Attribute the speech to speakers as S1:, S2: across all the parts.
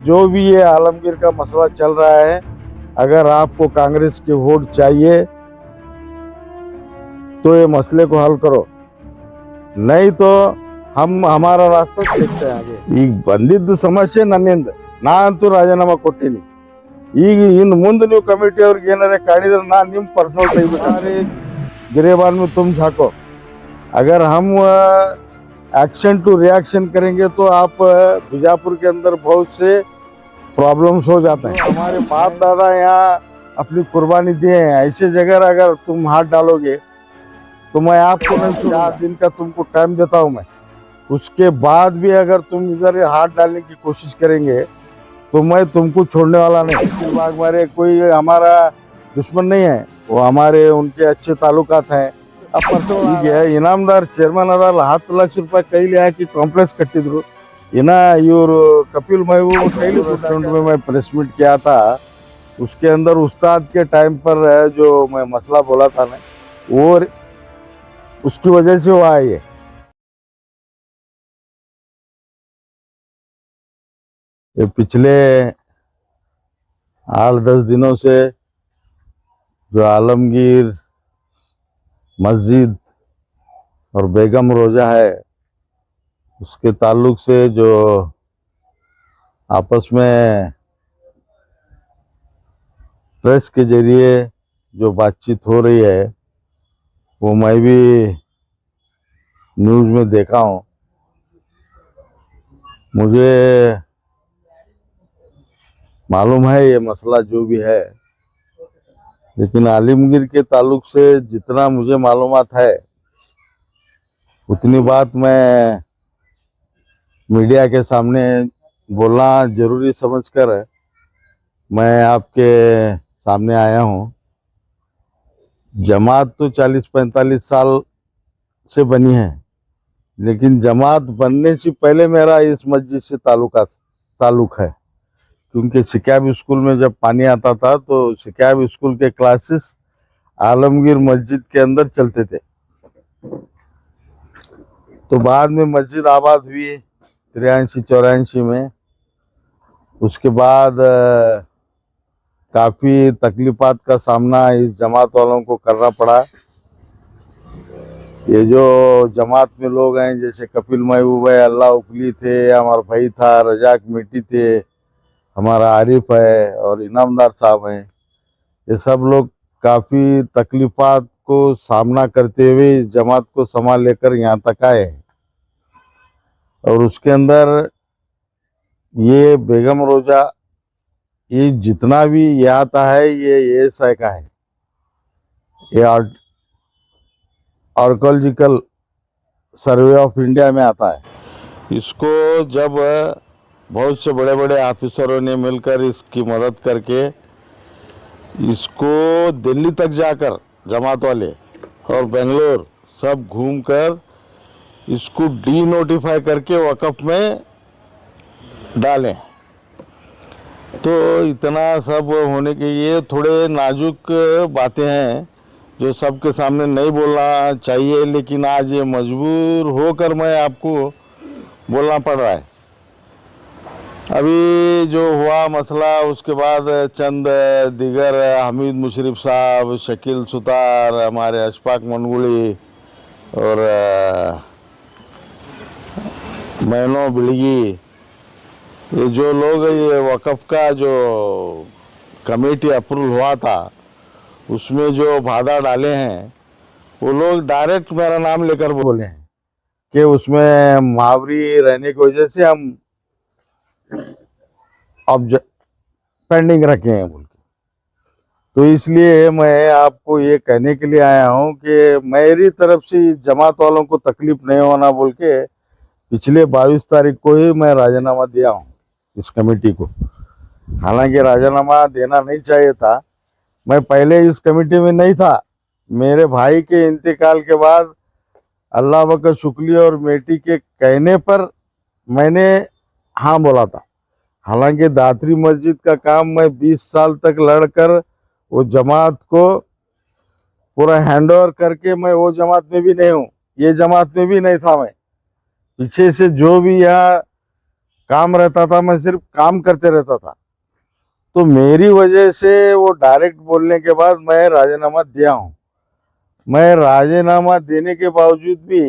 S1: जो भी ये आलमगीर का मसला चल रहा है, अगर आपको कांग्रेस की वोट चाहिए तो ये मसले को हल करो, नहीं तो हम हमारा रास्ता देखते हैं आगे। ಈಗ ಬಂದಿದ್ದು ಸಮಸ್ಯೆ ನನ್ನಿಂದ, ನಾನಂತೂ ರಾಜೀನಾಮೆ ಕೊಟ್ಟಿನಿ. ಈಗ ಇನ್ನು ಮುಂದೆ ನೀವು ಕಮಿಟಿ ಅವ್ರಿಗೆ ಏನಾರ ಕಾಡಿದ್ರೆ ನಾನು ನಿಮ್ಮ पर्सनल तेरे गिरेबान में तुम झाको। अगर हम एक्शन टू रिएक्शन करेंगे तो आप बीजापुर के अंदर बहुत से प्रॉब्लम्स हो जाते हैं। हमारे बाप दादा यहाँ अपनी कुर्बानी दिए हैं, ऐसे जगह अगर तुम हाथ डालोगे तो मैं आपको नहीं, 4 दिन का तुमको टाइम देता हूँ मैं। उसके बाद भी अगर तुम इधर हाथ डालने की कोशिश करेंगे तो मैं तुमको छोड़ने वाला नहीं। बाग मारे कोई हमारा दुश्मन नहीं है, वो हमारे उनके अच्छे ताल्लुकात हैं। ठीक है, इनामदार चेयरमैन अदार 10 ಲಕ್ಷ ರೂಪಾಯಿ ಕೈಲಿ ಹಾಕಿ ಕಾಂಪ್ಲೆಕ್ಸ್ ಕಟ್ಟಿದ್ರು। इना इವರು कपिल महबूब कई में मैं प्रेस मीट किया था, उसके अंदर उस्ताद के टाइम पर जो मैं मसला बोला था ना, वो उसकी वजह से हुआ है। ये पिछले 8-10 दिनों से जो आलमगीर मस्जिद और बेगम रोजा है, उसके ताल्लुक से जो आपस में प्रेस के जरिए जो बातचीत हो रही है, वो मैं भी न्यूज़ में देखा हूँ। मुझे मालूम है ये मसला जो भी है, लेकिन आलमगीर के ताल्लुक से जितना मुझे मालूमात है उतनी बात मैं मीडिया के सामने बोलना जरूरी समझकर मैं आपके सामने आया हूँ। जमात तो 40-45 साल से बनी है, लेकिन जमात बनने से पहले मेरा इस मस्जिद से ताल्लुक है। क्योंकि शिकाब स्कूल में जब पानी आता था तो शिकाब स्कूल के क्लासेस आलमगीर मस्जिद के अंदर चलते थे। तो बाद में मस्जिद आबाद हुई 83-84 में। उसके बाद काफ़ी तकलीफ़ात का सामना इस जमात वालों को करना पड़ा। ये जो जमात में लोग हैं, जैसे कपिल महबूब है, अल्लाह उकली थे, हमारा भाई था रजाक मिट्टी थे, हमारा आरिफ है और इनामदार साहब हैं, ये सब लोग काफ़ी तकलीफ़ात को सामना करते हुए इस जमात को संभाल लेकर यहाँ तक आए हैं। और उसके अंदर ये बेगम रोजा, ये जितना भी ये आता है ये एएसआई का है, ये आर्कोलॉजिकल सर्वे ऑफ इंडिया में आता है। इसको जब बहुत से बड़े बड़े ऑफिसरों ने मिलकर इसकी मदद करके इसको दिल्ली तक जाकर जमात वाले और बेंगलोर सब घूमकर इसको डी नोटिफाई करके वक़्फ़ में डालें। तो इतना सब होने के ये थोड़े नाजुक बातें हैं जो सबके सामने नहीं बोलना चाहिए, लेकिन आज ये मजबूर होकर मैं आपको बोलना पड़ रहा है। अभी जो हुआ मसला, उसके बाद चंद दिगर हमीद मुशरफ साहब, शकील सुतार, हमारे अशफाक मनगुली और मैनो बिड़गी, ये जो लोग, ये वक़्फ़ का जो कमेटी अप्रूवल हुआ था उसमें जो बाधा डाले हैं, वो लोग डायरेक्ट मेरा नाम लेकर बोले हैं कि उसमें मुहावरी रहने की वजह से हम अब पेंडिंग रखे हैं बोल के। तो इसलिए मैं आपको ये कहने के लिए आया हूँ कि मेरी तरफ से जमात वालों को तकलीफ नहीं होना बोल के पिछले 22 तारीख को ही मैं राजीनामा दिया हूँ इस कमेटी को। हालांकि राजीनामा देना नहीं चाहिए था, मैं पहले इस कमेटी में नहीं था। मेरे भाई के इंतकाल के बाद अल्लाह का शुक्रिया और मेटी के कहने पर मैंने हाँ बोला था। हालांकि दातरी मस्जिद का काम मैं 20 साल तक लड़कर वो जमात को पूरा हैंड ओवर करके मैं वो जमात में भी नहीं हूँ, ये जमात में भी नहीं था मैं। पीछे से जो भी यहाँ काम रहता था, मैं सिर्फ काम करते रहता था। तो मेरी वजह से वो डायरेक्ट बोलने के बाद मैं राजीनामा दिया हूँ। मैं राजीनामा देने के बावजूद भी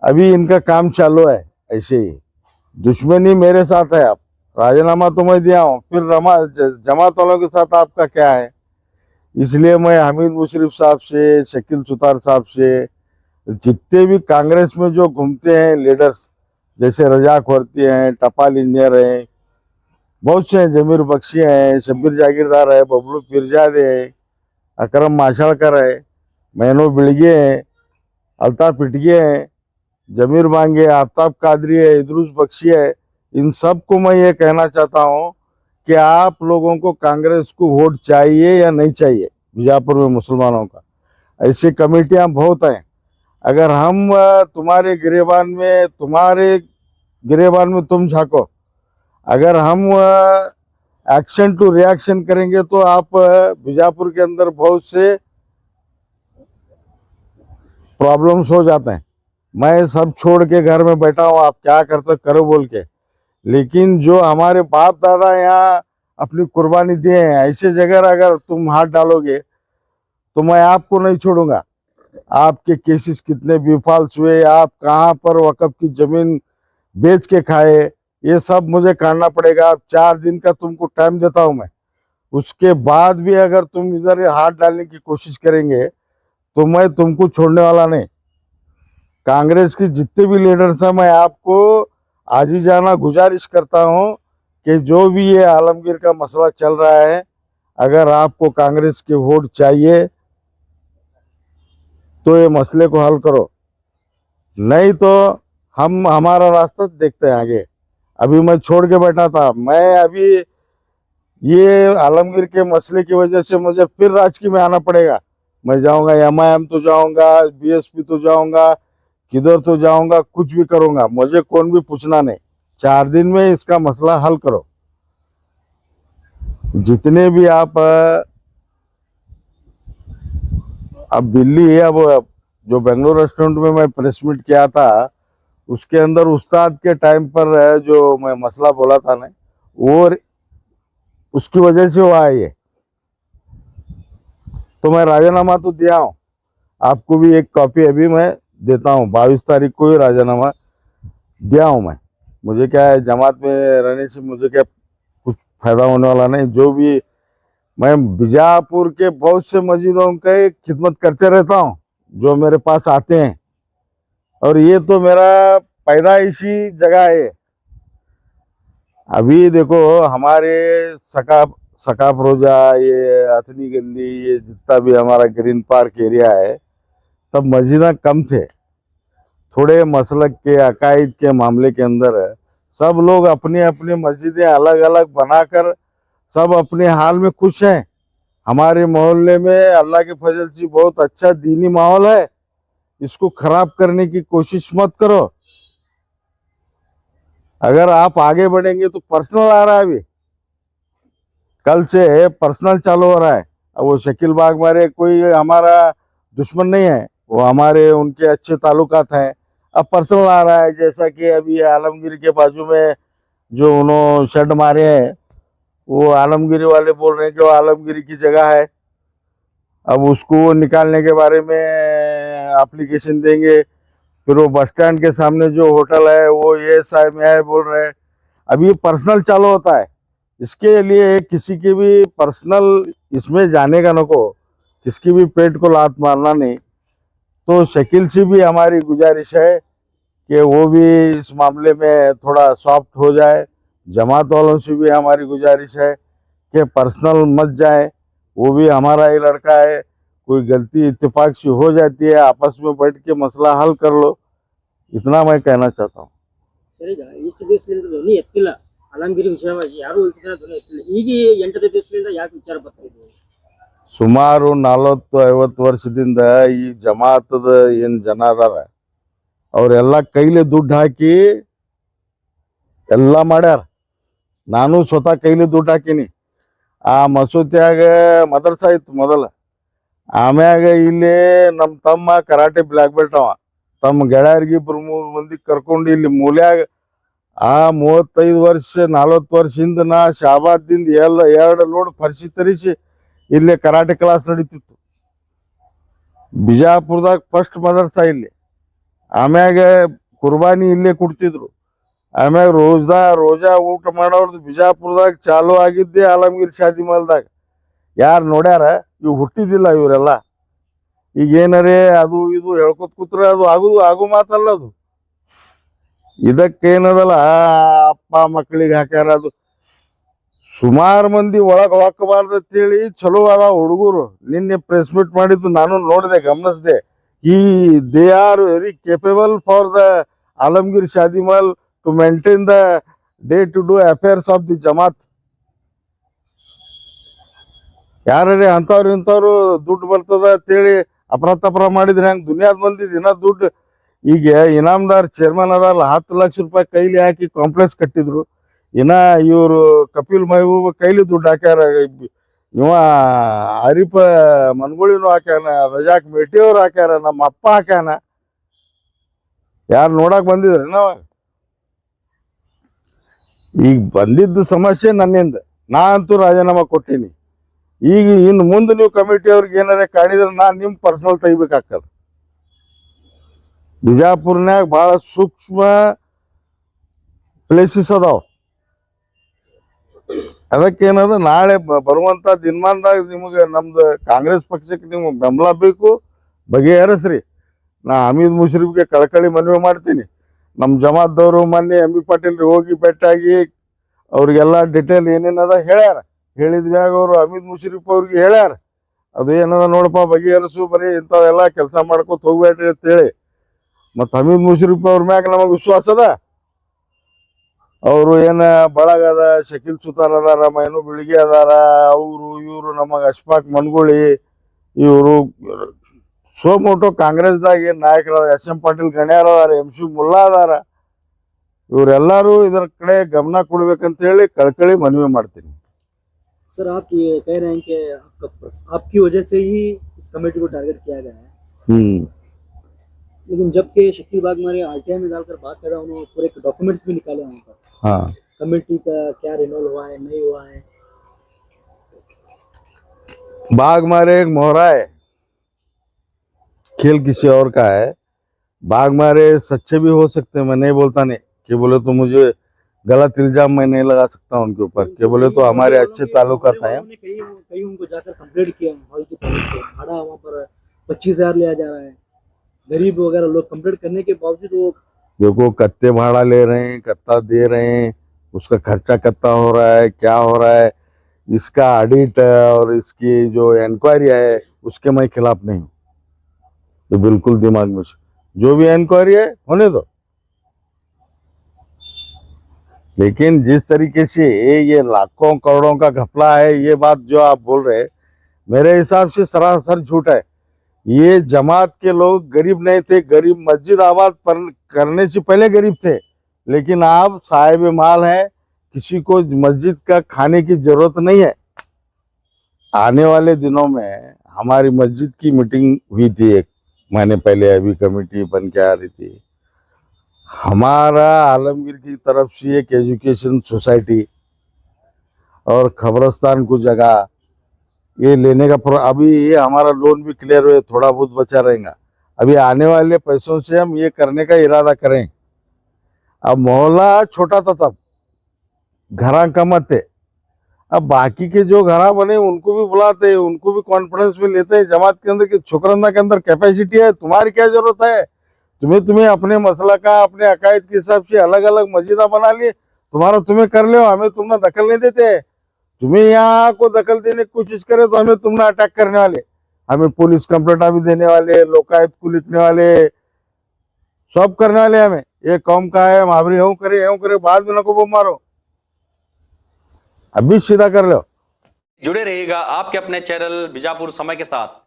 S1: अभी इनका काम चालू है ऐसे ही। दुश्मनी मेरे साथ है। अब राजीनामा तो मैं दिया हूँ, फिर जमात वालों के साथ आपका क्या है? इसलिए मैं हामिद मुशर्रफ साहब से, शकील सुतार साहब से, जितने भी कांग्रेस में जो घूमते हैं लीडर्स, जैसे रजाक वर्ती हैं, टपाल इंजीनियर हैं, बहुत से हैं, जमीर बख्शी हैं, शब्बीर जागीरदार है, बबलू पीरजादे है, अकरम माशाड़कर है, मैनो बिड़गे हैं, अल्ताफ पिटगे हैं, जमीर मांगे, आफ्ताब कादरी है, इदरुस बख्शी है। इन सबको मैं ये कहना चाहता हूँ कि आप लोगों को कांग्रेस को वोट चाहिए या नहीं चाहिए। बीजापुर में मुसलमानों का ऐसी कमेटियां बहुत हैं। अगर हम तुम्हारे गिरेबान में तुम झांको, अगर हम एक्शन टू रिएक्शन करेंगे तो आप बीजापुर के अंदर बहुत से प्रॉब्लम्स हो जाते हैं। मैं सब छोड़ के घर में बैठा हूँ, आप क्या करते करो बोल के। लेकिन जो हमारे बाप दादा यहाँ अपनी कुर्बानी दिए हैं, ऐसे जगह अगर तुम हाथ डालोगे तो मैं आपको नहीं छोड़ूंगा। आपके केसेस कितने विफाल्स हुए, आप कहाँ पर वक़्फ़ की जमीन बेच के खाए, ये सब मुझे काटना पड़ेगा। अब 4 दिन का तुमको टाइम देता हूं मैं। उसके बाद भी अगर तुम इधर हाथ डालने की कोशिश करेंगे तो मैं तुमको छोड़ने वाला नहीं। कांग्रेस के जितने भी लीडर्स हैं, मैं आपको आज ही जाना गुजारिश करता हूं कि जो भी ये आलमगीर का मसला चल रहा है, अगर आपको कांग्रेस के वोट चाहिए तो ये मसले को हल करो, नहीं तो हम हमारा रास्ता देखते हैं आगे। अभी मैं छोड़ के बैठा था, मैं अभी ये आलमगीर के मसले की वजह से मुझे फिर राजकीय में आना पड़ेगा। मैं जाऊंगा एमआईएम तो जाऊंगा, बीएसपी तो जाऊंगा, किधर तो जाऊंगा, कुछ भी करूंगा, मुझे कौन भी पूछना नहीं। 4 दिन में इसका मसला हल करो। जितने भी आप अब दिल्ली है, अब जो बेंगलोर रेस्टोरेंट में मैं प्रेस मीट किया था, उसके अंदर उस्ताद के टाइम पर जो मैं मसला बोला था ना, वो उसकी वजह से हुआ है ये। तो मैं राजीनामा तो दिया हूँ, आपको भी एक कॉपी अभी मैं देता हूँ। 22 तारीख को ही राजीनामा दिया हूँ मैं। मुझे क्या है, जमात में रहने से मुझे क्या कुछ फायदा होने वाला नहीं। जो भी मैं बीजापुर के बहुत से मस्जिदों की खिदमत करते रहता हूँ, जो मेरे पास आते हैं, और ये तो मेरा पैदाइशी जगह है। अभी देखो हमारे सकाफ रोजा, ये अथनी गली, ये जितना भी हमारा ग्रीन पार्क एरिया है, तब मस्जिदें कम थे। थोड़े मसलक के अकायद के मामले के अंदर सब लोग अपनी अपनी मस्जिदें अलग अलग बनाकर सब अपने हाल में खुश हैं। हमारे मोहल्ले में अल्लाह के फजल से बहुत अच्छा दीनी माहौल है। इसको खराब करने की कोशिश मत करो। अगर आप आगे बढ़ेंगे तो पर्सनल आ रहा है, अभी कल से पर्सनल चालू हो रहा है। अब वो शकील बाग मारे कोई हमारा दुश्मन नहीं है, वो हमारे उनके अच्छे ताल्लुकात हैं। अब पर्सनल आ रहा है, जैसा कि अभी आलमगीर के बाजू में जो उन्होंने शेड मारे हैं, वो आलमगिरी वाले बोल रहे हैं कि वो आलमगिरी की जगह है। अब उसको निकालने के बारे में एप्लीकेशन देंगे। फिर वो बस स्टैंड के सामने जो होटल है वो ये साहब में है बोल रहे हैं। अभी पर्सनल चालू होता है। इसके लिए किसी की भी पर्सनल इसमें जाने का नको, किसकी भी पेट को लात मारना नहीं। तो शकील से भी हमारी गुजारिश है कि वो भी इस मामले में थोड़ा सॉफ्ट हो जाए। जमात वालों से भी हमारी गुजारिश है कि पर्सनल मत जाए, वो भी हमारा ही लड़का है। कोई गलती इत्तेफाक से हो जाती है, आपस में बैठ के मसला हल कर लो, इतना मैं कहना चाहता हूँ।
S2: ಸರಿ ಈಗ ಇಷ್ಟು ದಿವಸದಿಂದ ಧ್ವನಿ ಎತ್ತಿಲ್ಲ ಅಲಂಗಿರಿ ವಿಷಯವಾಗಿ ಯಾರು ಇಷ್ಟು ದಿನ ಧ್ವನಿ ಎತ್ತಿಲ್ಲ. ಈಗ 8 ದಿವಸದಿಂದ ಯಾಕೆ ವಿಚಾರ ಬರ್ತಾ ಇದೆ?
S1: ಸುಮಾರು 40-50 ವರ್ಷದಿಂದ ಈ ಜಮಾತದ ಏನ್ ಜನ ಅದಾರ ಅವರೆಲ್ಲ ಕೈಲಿ ದುಡ್ಡು ಹಾಕಿ ಎಲ್ಲ ಮಾಡ್ಯಾರ. ನಾನು ಸ್ವತಃ ಕೈಲಿ ದುಡ್ಡು ಹಾಕಿನಿ. ಆ ಮಸೂತಿಯಾಗ ಮದರ್ಸಾ ಇತ್ತು ಮೊದಲ. ಆಮ್ಯಾಗ ಇಲ್ಲಿ ನಮ್ಮ ತಮ್ಮ ಕರಾಟೆ ಬ್ಲ್ಯಾಕ್ ಬೆಲ್ಟ್ ಅವ ತಮ್ಮ ಗೆಳೆಯರಿಗಿಬ್ರು 3 ಮಂದಿ ಕರ್ಕೊಂಡು ಇಲ್ಲಿ ಮೂಲ್ಯಾಗ ಆ 35 ವರ್ಷ 40 ವರ್ಷದಿಂದ ನಾ ಶಾಬಾದಿಂದ ಎರಡು ಲೋಡ್ ಫರ್ಸಿ ತರಿಸಿ ಇಲ್ಲೇ ಕರಾಟೆ ಕ್ಲಾಸ್ ನಡೀತಿತ್ತು. ಬಿಜಾಪುರದಾಗ ಫಸ್ಟ್ ಮದರ್ಸಾ ಇಲ್ಲಿ, ಆಮ್ಯಾಗ ಕುರ್ಬಾನಿ ಇಲ್ಲೇ ಕೊಡ್ತಿದ್ರು, ಆಮ್ಯಾಗ ರೋಜಾ ಊಟ ಮಾಡೋರ್ದು ಬಿಜಾಪುರದಾಗ ಚಾಲು ಆಗಿದ್ದೆ ಆಲಮಗೀರ್ ಶಾದಿ ಮಹಲ್ದಾಗ. ಯಾರು ನೋಡ್ಯಾರ? ಇವು ಹುಟ್ಟಿದಿಲ್ಲ ಇವರೆಲ್ಲ. ಈಗ ಏನರೇ ಅದು ಇದು ಹೇಳ್ಕೊತ ಕೂತ್ರೆ ಅದು ಆಗು ಮಾತಲ್ಲ ಅದು. ಇದಕ್ಕೇನದಲ್ಲ ಅಪ್ಪ ಮಕ್ಕಳಿಗೆ ಹಾಕ್ಯಾರ. ಅದು ಸುಮಾರು ಮಂದಿ ಒಳಗೆ ಹೊಕ್ಕಬಾರ್ದು ಅಂತೇಳಿ ಚಲೋ ಅದ ಹುಡುಗರು. ನಿನ್ನೆ ಪ್ರೆಸ್ ಮೀಟ್ ಮಾಡಿದ್ದು ನಾನು ನೋಡಿದೆ, ಗಮನಿಸಿದೆ. They are very capable for the Alamgir Shadi Mahal to maintain the day to do affairs of the Jamaat. ಯಾರೇ ಅಂಥವ್ರು ಇಂಥವ್ರು ದುಡ್ಡು ಬರ್ತದ ಅಂತೇಳಿ ಅಪರಾಧ ಮಾಡಿದ್ರೆ ಹೆಂಗೆ? ದುನಿಯಾದ ಮಂದಿ ದಿನ ದುಡ್ಡು. ಈಗ ಇನಾಮದಾರ್ ಚೇರ್ಮನ್ ಅದಾರಲ್ಲ, 10 ಲಕ್ಷ ರೂಪಾಯಿ ಕೈಲಿ ಹಾಕಿ ಕಾಂಪ್ಲೆಕ್ಸ್ ಕಟ್ಟಿದ್ರು. ಇನ್ನ ಇವರು ಕಪಿಲ್ ಮಹಬೂಬ್ ಕೈಲಿ ದುಡ್ಡು ಹಾಕ್ಯಾರ. ಇವ ಆರಿಫ ಮನ್ಗುಳಿನೂ ಹಾಕ್ಯಾನ, ರಜಾಕ್ ಮೇಟಿಯವ್ರು ಹಾಕ್ಯಾರ, ನಮ್ಮ ಅಪ್ಪ ಹಾಕ್ಯಾನ. ಯಾರು ನೋಡಕ್ ಬಂದಿದ್ರಿ ನಾವ? ಈಗ ಬಂದಿದ್ದು ಸಮಸ್ಯೆ ನನ್ನಿಂದ. ನಾ ಅಂತೂ ರಾಜೀನಾಮೆ ಕೊಟ್ಟೀನಿ. ಈಗ ಇನ್ನು ಮುಂದೆ ನೀವು ಕಮಿಟಿ ಅವ್ರಿಗೆ ಏನಾರ ಕಾಣಿದ್ರೆ ನಾನು ನಿಮ್ಮ ಪರ್ಸನಲ್ ತೆಗಿಬೇಕಾಗ್ತದೆ. ಬಿಜಾಪುರ್ನ್ಯಾಗ ಬಹಳ ಸೂಕ್ಷ್ಮ ಪ್ಲೇಸಸ್ ಅದಾವ. ಅದಕ್ಕೇನದ ನಾಳೆ ಬರುವಂತ ದಿನಮಾನದಾಗ ನಿಮಗೆ ನಮ್ದು ಕಾಂಗ್ರೆಸ್ ಪಕ್ಷಕ್ಕೆ ನೀವು ಬೆಂಬಲ ಬೇಕು, ಬಗೆಹರಿಸ್ರಿ. ನಾ ಹಮೀದ್ ಮುಷ್ರಿಫ್ಗೆ ಕಳಕಳಿ ಮನವಿ ಮಾಡ್ತೀನಿ. ನಮ್ಮ ಜಮಾತ್ದವರು ಮೊನ್ನೆ ಎಂ ಬಿ ಪಾಟೀಲ್ರಿಗೆ ಹೋಗಿ ಭೇಟಿಯಾಗಿ ಅವ್ರಿಗೆಲ್ಲ ಡಿಟೇಲ್ ಏನೇನದ ಹೇಳ್ಯಾರ. ಹೇಳಿದ್ಮ್ಯಾಗ ಅವರು ಹಮೀದ್ ಮುಷ್ರಿಫ್ ಅವ್ರಿಗೆ ಹೇಳ್ಯಾರ, ಅದು ಏನದ ನೋಡಪ್ಪ ಬಗೆಹರಿಸು, ಬರೀ ಇಂಥವೆಲ್ಲ ಕೆಲಸ ಮಾಡ್ಕೊತ ಹೋಗ್ಬೇಡ್ರಿ ಅಂತೇಳಿ. ಮತ್ತು ಹಮೀದ್ ಮುಷ್ರಿಫ್ ಅವ್ರ ಮ್ಯಾಗ ನಮಗೆ ವಿಶ್ವಾಸ ಅದ. ಅವರು ಏನ ಬಳಗದ ಶಕೀಲ್ ಸುತಾರ್ ಅದಾರ, ಮೈನು ಬಿಳಿಗೆ ಅದಾರ, ಅವರು ಇವರು ನಮಗೆ ಅಶ್ಫಾಕ್ ಮನ್ಗುಳಿ, ಇವರು ಸೋಮೋಟೋ ಕಾಂಗ್ರೆಸ್ದಾಗ ಏನು ನಾಯಕರಾದ ಎಸ್ ಎಂ ಪಾಟೀಲ್ ಗಣ್ಯಾರ ಅದಾರ, ಎಂ ಸಿ ಮುಲ್ಲಾ ಅದಾರ. ಇವರೆಲ್ಲರೂ ಇದರ ಕಡೆ ಗಮನ ಕೊಡ್ಬೇಕಂತ ಹೇಳಿ ಕಳಕಳಿ ಮನವಿ ಮಾಡ್ತೀನಿ.
S2: सर आप ये कह रहे हैं कि आपकी वजह से ही इस कमेटी को टारगेट किया गया है, लेकिन जबकि शकील बाग हमारे आरटीआई में डालकर बात कर रहा हूँ, उन्होंने पूरे डॉक्यूमेंट्स भी निकाले वहाँ पर।
S1: हाँ,
S2: कमेटी का क्या रिनोल हुआ है, नहीं हुआ है?
S1: बाग मारे एक मोहरा है, खेल किसी और का है। बाग मारे सच्चे भी हो सकते हैं, मैं नहीं बोलता नहीं कि बोले तो मुझे गलत इल्जाम मैं नहीं लगा सकता उनके ऊपर, कि बोले तो हमारे अच्छे ताल्लुकात हैं।
S2: कहीं उनको जाकर कंप्लेंट किया हॉल की तरफ से, भाड़ा वहाँ पर 25,000 लिया जा रहा है, गरीब वगैरह लोग कंप्लेंट करने के बावजूद वो
S1: देखो कत्ते भाड़ा ले रहे हैं, कत्ता दे रहे हैं, उसका खर्चा कत्ता हो रहा है, क्या हो रहा है, इसका ऑडिट और इसकी जो इंक्वायरी है उसके मैं खिलाफ नहीं हूँ। ये बिल्कुल दिमाग में जो भी इंक्वायरी है होने दो, लेकिन जिस तरीके से ये लाखों करोड़ों का घपला है, ये बात जो आप बोल रहे हैं, मेरे हिसाब से सरासर झूठ है। ये जमात के लोग गरीब नहीं थे, गरीब मस्जिद आबाद करने से पहले गरीब थे, लेकिन आप साहिब माल हैं, किसी को मस्जिद का खाने की जरूरत नहीं है। आने वाले दिनों में हमारी मस्जिद की मीटिंग हुई थी 1 महीने पहले, अभी कमेटी बन के आ रही थी। हमारा आलमगीर की तरफ से एक एजुकेशन सोसाइटी और खबरस्तान को जगह ये लेने का अभी ये हमारा लोन भी क्लियर हुए, थोड़ा बहुत बचा रहेगा। अभी आने वाले पैसों से हम ये करने का इरादा करें। अब मोहल्ला छोटा था तब, घरा कम थे, अब बाकी के जो घरा बने उनको भी बुलाते हैं, उनको भी कॉन्फ्रेंस में लेते हैं जमात के अंदर कि छोकरंदा के अंदर कैपेसिटी है, तुम्हारी क्या जरूरत है, तुम्हें अपने मसला का अपने अकायद के हिसाब से अलग अलग मस्जिदा बना लिए, तुम्हें कर लो, हमें तुमने दखल नहीं देते। तुम्हें यहाँ को दखल देने की कोशिश करे तो हमें तुमने अटैक करने वाले, हमें पुलिस कंप्लेंट भी देने वाले, लोकायत को लिखने वाले, सब करने वाले। हमें ये कौम का है, महावरी यूं करे बाद में नको मारो, अभी सीधा कर लो।
S3: जुड़े रहिएगा आपके अपने चैनल बीजापुर समय के साथ।